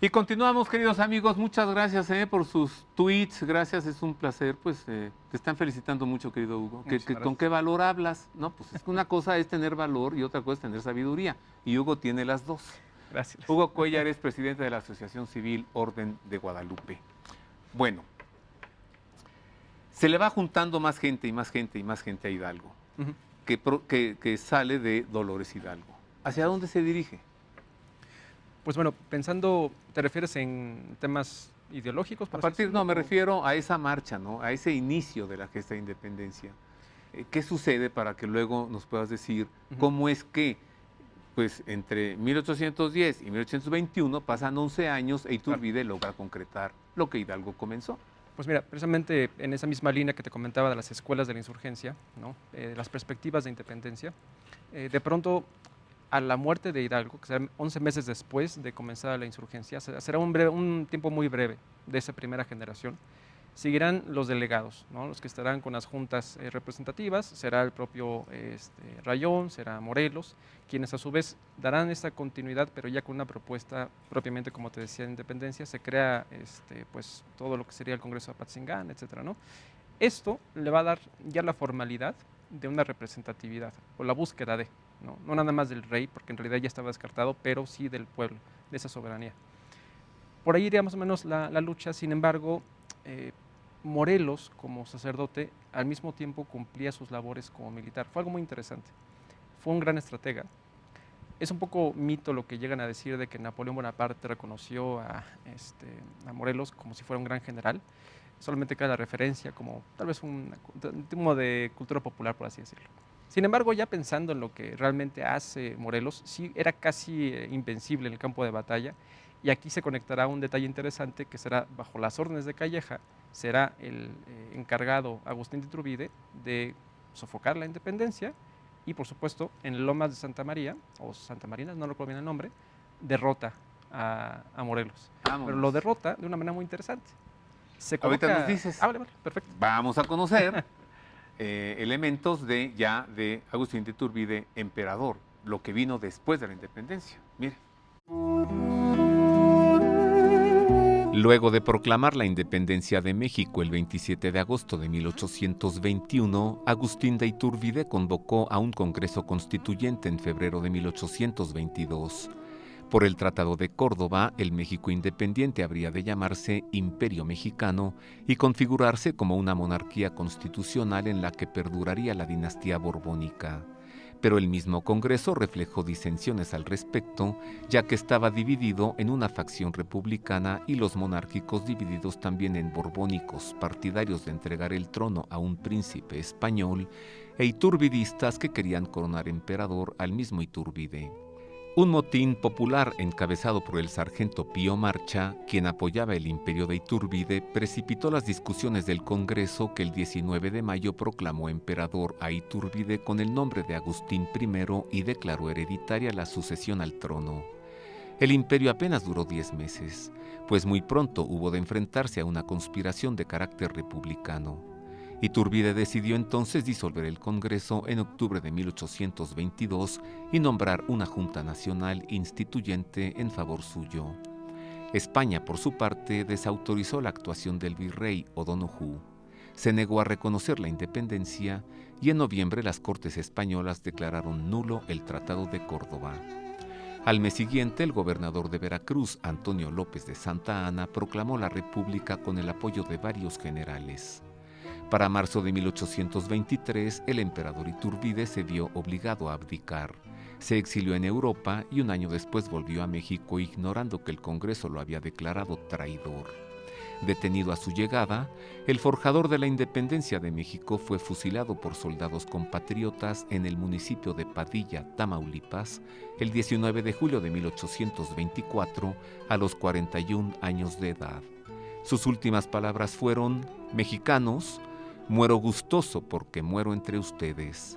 Y continuamos, queridos amigos. Muchas gracias por sus tweets. Gracias, es un placer. Pues te están felicitando mucho, querido Hugo. ¿Con qué valor hablas? No, pues es que una cosa es tener valor y otra cosa es tener sabiduría. Y Hugo tiene las dos. Gracias. Hugo Cuéllar es presidente de la Asociación Civil Orden de Guadalupe. Bueno, se le va juntando más gente y más gente y más gente a Hidalgo, que sale de Dolores Hidalgo. ¿Hacia dónde se dirige? Pues bueno, pensando, ¿te refieres en temas ideológicos? No, me refiero a esa marcha, ¿no? A ese inicio de la gesta de independencia. ¿Qué sucede para que luego nos puedas decir cómo es que, pues, entre 1810 y 1821 pasan 11 años e Iturbide logra concretar lo que Hidalgo comenzó? Pues mira, precisamente en esa misma línea que te comentaba de las escuelas de la insurgencia, ¿no? Las perspectivas de independencia, de pronto a la muerte de Hidalgo, que será 11 meses después de comenzar la insurgencia, será un tiempo muy breve de esa primera generación, seguirán los delegados, ¿no? Los que estarán con las juntas representativas, será el propio Rayón, será Morelos, quienes a su vez darán esta continuidad, pero ya con una propuesta propiamente, como te decía, de independencia. Se crea pues, todo lo que sería el Congreso de Apatzingán, etcétera, ¿no? Esto le va a dar ya la formalidad de una representatividad, o la búsqueda de, no nada más del rey, porque en realidad ya estaba descartado, pero sí del pueblo, de esa soberanía. Por ahí iría más o menos la lucha. Sin embargo, Morelos, como sacerdote, al mismo tiempo cumplía sus labores como militar. Fue algo muy interesante. Fue un gran estratega. Es un poco mito lo que llegan a decir de que Napoleón Bonaparte reconoció a Morelos como si fuera un gran general. Solamente queda la referencia como tal vez un tipo de cultura popular, por así decirlo. Sin embargo, ya pensando en lo que realmente hace Morelos, sí era casi invencible en el campo de batalla. Y aquí se conectará un detalle interesante que será, bajo las órdenes de Calleja, será el encargado Agustín de Iturbide de sofocar la independencia y, por supuesto, en Lomas de Santa María, o Santa Marina, no recuerdo bien el nombre, derrota a Morelos. Vámonos. Pero lo derrota de una manera muy interesante. Ahorita nos dices. Vale, perfecto. Vamos a conocer elementos de Agustín de Iturbide, emperador, lo que vino después de la independencia. Mire. Luego de proclamar la independencia de México el 27 de agosto de 1821, Agustín de Iturbide convocó a un Congreso Constituyente en febrero de 1822. Por el Tratado de Córdoba, el México independiente habría de llamarse Imperio Mexicano y configurarse como una monarquía constitucional en la que perduraría la dinastía borbónica. Pero el mismo Congreso reflejó disensiones al respecto, ya que estaba dividido en una facción republicana y los monárquicos divididos también en borbónicos, partidarios de entregar el trono a un príncipe español, e iturbidistas que querían coronar emperador al mismo Iturbide. Un motín popular encabezado por el sargento Pío Marcha, quien apoyaba el imperio de Iturbide, precipitó las discusiones del Congreso, que el 19 de mayo proclamó emperador a Iturbide con el nombre de Agustín I y declaró hereditaria la sucesión al trono. El imperio apenas duró 10 meses, pues muy pronto hubo de enfrentarse a una conspiración de carácter republicano. Iturbide decidió entonces disolver el Congreso en octubre de 1822 y nombrar una Junta Nacional Instituyente en favor suyo. España, por su parte, desautorizó la actuación del virrey O'Donoghue, se negó a reconocer la independencia y en noviembre las Cortes españolas declararon nulo el Tratado de Córdoba. Al mes siguiente, el gobernador de Veracruz, Antonio López de Santa Anna, proclamó la República con el apoyo de varios generales. Para marzo de 1823, el emperador Iturbide se vio obligado a abdicar. Se exilió en Europa y un año después volvió a México, ignorando que el Congreso lo había declarado traidor. Detenido a su llegada, el forjador de la independencia de México fue fusilado por soldados compatriotas en el municipio de Padilla, Tamaulipas, el 19 de julio de 1824, a los 41 años de edad. Sus últimas palabras fueron: «Mexicanos, muero gustoso porque muero entre ustedes».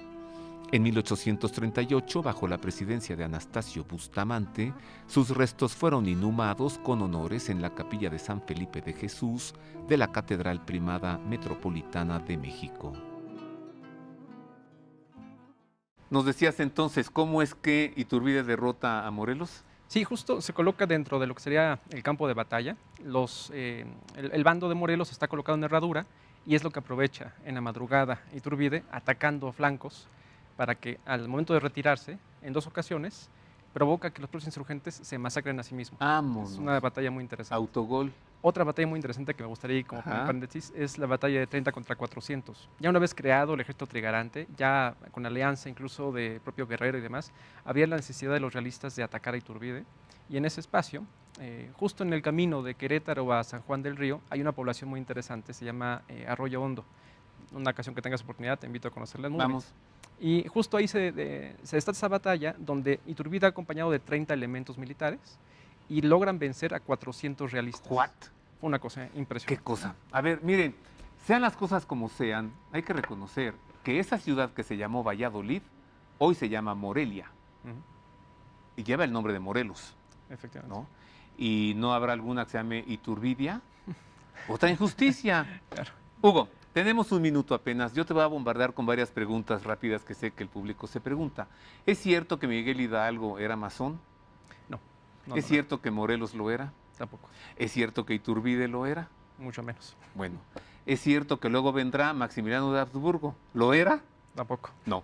En 1838, bajo la presidencia de Anastasio Bustamante, sus restos fueron inhumados con honores en la capilla de San Felipe de Jesús de la Catedral Primada Metropolitana de México. Nos decías entonces, ¿cómo es que Iturbide derrota a Morelos? Sí, justo se coloca dentro de lo que sería el campo de batalla. El bando de Morelos está colocado en herradura y es lo que aprovecha en la madrugada Iturbide atacando flancos para que al momento de retirarse, en 2 ocasiones, provoca que los propios insurgentes se masacren a sí mismos. Es una Vámonos. batalla muy interesante. Autogol. Otra batalla muy interesante que me gustaría ir como Ajá. paréntesis es la batalla de 30 contra 400. Ya una vez creado el ejército trigarante, ya con alianza incluso de propio Guerrero y demás, había la necesidad de los realistas de atacar a Iturbide. Y en ese espacio, justo en el camino de Querétaro a San Juan del Río, hay una población muy interesante, se llama Arroyo Hondo. Una ocasión que tengas oportunidad, te invito a conocerla. Vamos. Y justo ahí se desata esa batalla donde Iturbide acompañado de 30 elementos militares y logran vencer a 400 realistas. What? Fue una cosa ¿Qué impresionante. cosa? A ver, miren, sean las cosas como sean, hay que reconocer que esa ciudad que se llamó Valladolid, hoy se llama Morelia Ujú, y lleva el nombre de Morelos, efectivamente. ¿no? Y no habrá alguna que se llame Iturbidia. Otra injusticia. Claro. Hugo, tenemos un minuto apenas. Yo te voy a bombardear con varias preguntas rápidas que sé que el público se pregunta. ¿Es cierto que Miguel Hidalgo era masón? No, no, ¿Es no, cierto que Morelos lo era? tampoco, ¿Es cierto que Iturbide lo era? mucho menos, Bueno, ¿es cierto que luego vendrá Maximiliano de Habsburgo? ¿Lo era? tampoco. No.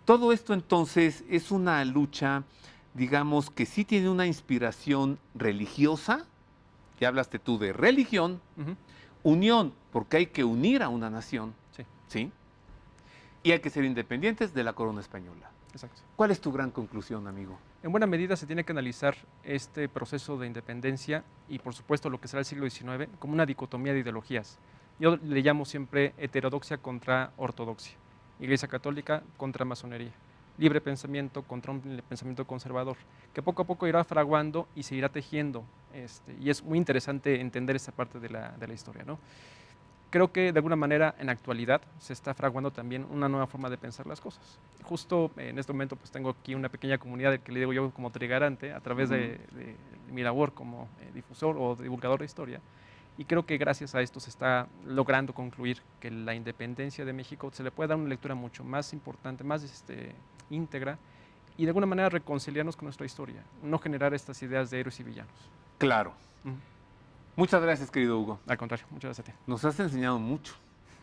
Todo esto entonces es una lucha, digamos, que sí tiene una inspiración religiosa, ya hablaste tú de religión, Ujú, unión, porque hay que unir a una nación, sí, ¿sí? Y hay que ser independientes de la corona española. exacto. ¿Cuál es tu gran conclusión, amigo? En buena medida se tiene que analizar este proceso de independencia y por supuesto lo que será el siglo XIX como una dicotomía de ideologías. Yo le llamo siempre heterodoxia contra ortodoxia, Iglesia católica contra masonería, libre pensamiento contra un pensamiento conservador, que poco a poco irá fraguando y se irá tejiendo. Y es muy interesante entender esa parte de la historia, ¿no? Creo que de alguna manera en la actualidad se está fraguando también una nueva forma de pensar las cosas. Justo en este momento pues tengo aquí una pequeña comunidad que le digo yo como trigarante a través de mi labor como difusor o divulgador de historia y creo que gracias a esto se está logrando concluir que la independencia de México se le puede dar una lectura mucho más importante, más íntegra y de alguna manera reconciliarnos con nuestra historia, no generar estas ideas de héroes y villanos. Claro. Ujú. Muchas gracias, querido Hugo. Al contrario, muchas gracias a ti, Nos has enseñado mucho.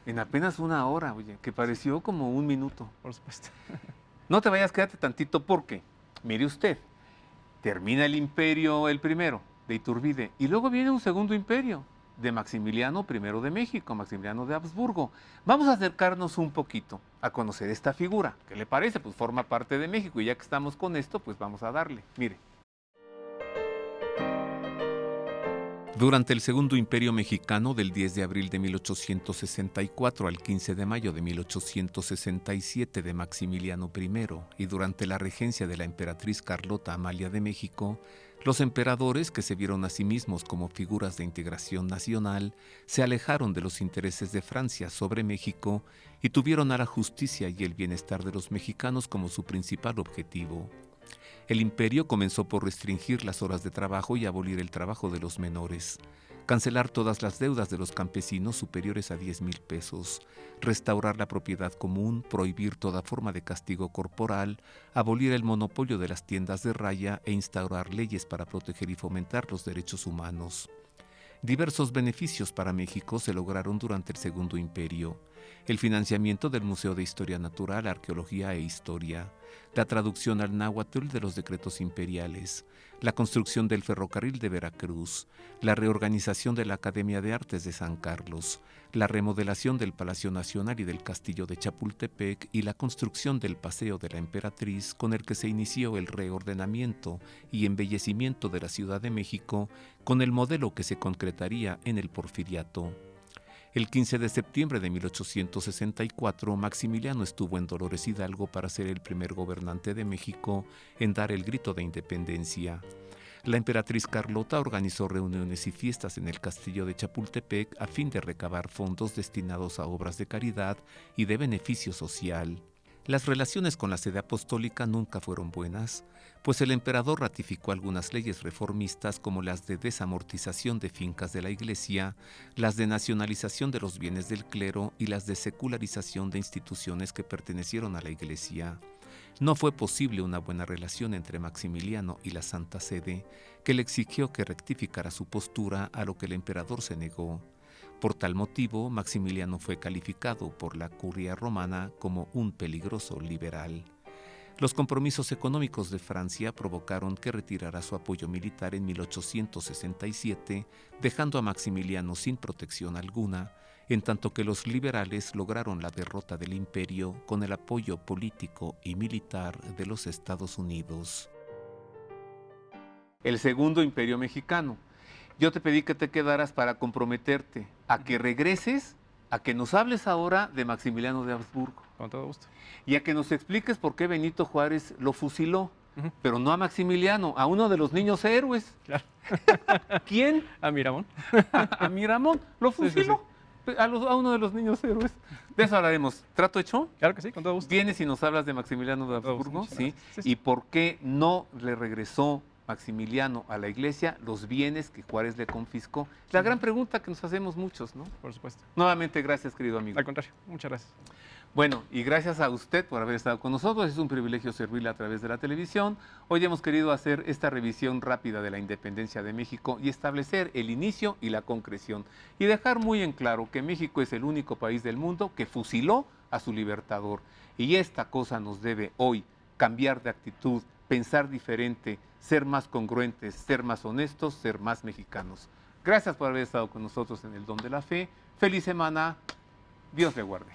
En apenas una hora, oye, que pareció como un minuto. por supuesto. No te vayas, quédate tantito porque, mire usted, termina el imperio el primero, de Iturbide, y luego viene un segundo imperio, de Maximiliano I de México, Maximiliano de Habsburgo. Vamos a acercarnos un poquito a conocer esta figura. ¿Qué le parece? Pues forma parte de México, y ya que estamos con esto, pues vamos a darle. Mire. Durante el Segundo Imperio Mexicano, del 10 de abril de 1864 al 15 de mayo de 1867 de Maximiliano I, y durante la regencia de la emperatriz Carlota Amalia de México, los emperadores, que se vieron a sí mismos como figuras de integración nacional, se alejaron de los intereses de Francia sobre México y tuvieron a la justicia y el bienestar de los mexicanos como su principal objetivo. El imperio comenzó por restringir las horas de trabajo y abolir el trabajo de los menores, cancelar todas las deudas de los campesinos superiores a 10,000 pesos, restaurar la propiedad común, prohibir toda forma de castigo corporal, abolir el monopolio de las tiendas de raya e instaurar leyes para proteger y fomentar los derechos humanos. Diversos beneficios para México se lograron durante el Segundo Imperio: el financiamiento del Museo de Historia Natural, Arqueología e Historia, la traducción al náhuatl de los decretos imperiales, la construcción del ferrocarril de Veracruz, la reorganización de la Academia de Artes de San Carlos, la remodelación del Palacio Nacional y del Castillo de Chapultepec y la construcción del Paseo de la Emperatriz, con el que se inició el reordenamiento y embellecimiento de la Ciudad de México con el modelo que se concretaría en el Porfiriato. El 15 de septiembre de 1864, Maximiliano estuvo en Dolores Hidalgo para ser el primer gobernante de México en dar el grito de independencia. La emperatriz Carlota organizó reuniones y fiestas en el castillo de Chapultepec a fin de recabar fondos destinados a obras de caridad y de beneficio social. Las relaciones con la sede apostólica nunca fueron buenas, pues el emperador ratificó algunas leyes reformistas como las de desamortización de fincas de la Iglesia, las de nacionalización de los bienes del clero y las de secularización de instituciones que pertenecieron a la Iglesia. No fue posible una buena relación entre Maximiliano y la Santa Sede, que le exigió que rectificara su postura, a lo que el emperador se negó. Por tal motivo, Maximiliano fue calificado por la curia romana como un peligroso liberal. Los compromisos económicos de Francia provocaron que retirara su apoyo militar en 1867, dejando a Maximiliano sin protección alguna, en tanto que los liberales lograron la derrota del imperio con el apoyo político y militar de los Estados Unidos. El segundo imperio mexicano. Yo te pedí que te quedaras para comprometerte a que regreses, a que nos hables ahora de Maximiliano de Habsburgo. Con todo gusto. Y a que nos expliques por qué Benito Juárez lo fusiló, Ujú. pero no a Maximiliano, a uno de los niños héroes. Claro. ¿Quién? A Miramón. A Miramón, lo Sí, sí, fusiló. A uno de los niños héroes. De eso hablaremos. ¿Trato hecho? Claro que sí, con todo gusto. Vienes y nos hablas de Maximiliano de Con todo gusto, Habsburgo, muchas ¿sí? gracias. Sí, sí. Y por qué no le regresó Maximiliano a la iglesia los bienes que Juárez le confiscó. La gran pregunta que nos hacemos muchos, ¿no? Por supuesto. Nuevamente, gracias, querido amigo. Al contrario, muchas gracias. Bueno, y gracias a usted por haber estado con nosotros. Es un privilegio servirle a través de la televisión. Hoy hemos querido hacer esta revisión rápida de la independencia de México y establecer el inicio y la concreción. Y dejar muy en claro que México es el único país del mundo que fusiló a su libertador. Y esta cosa nos debe hoy cambiar de actitud, pensar diferente, ser más congruentes, ser más honestos, ser más mexicanos. Gracias por haber estado con nosotros en el Don de la Fe. Feliz semana. Dios le guarde.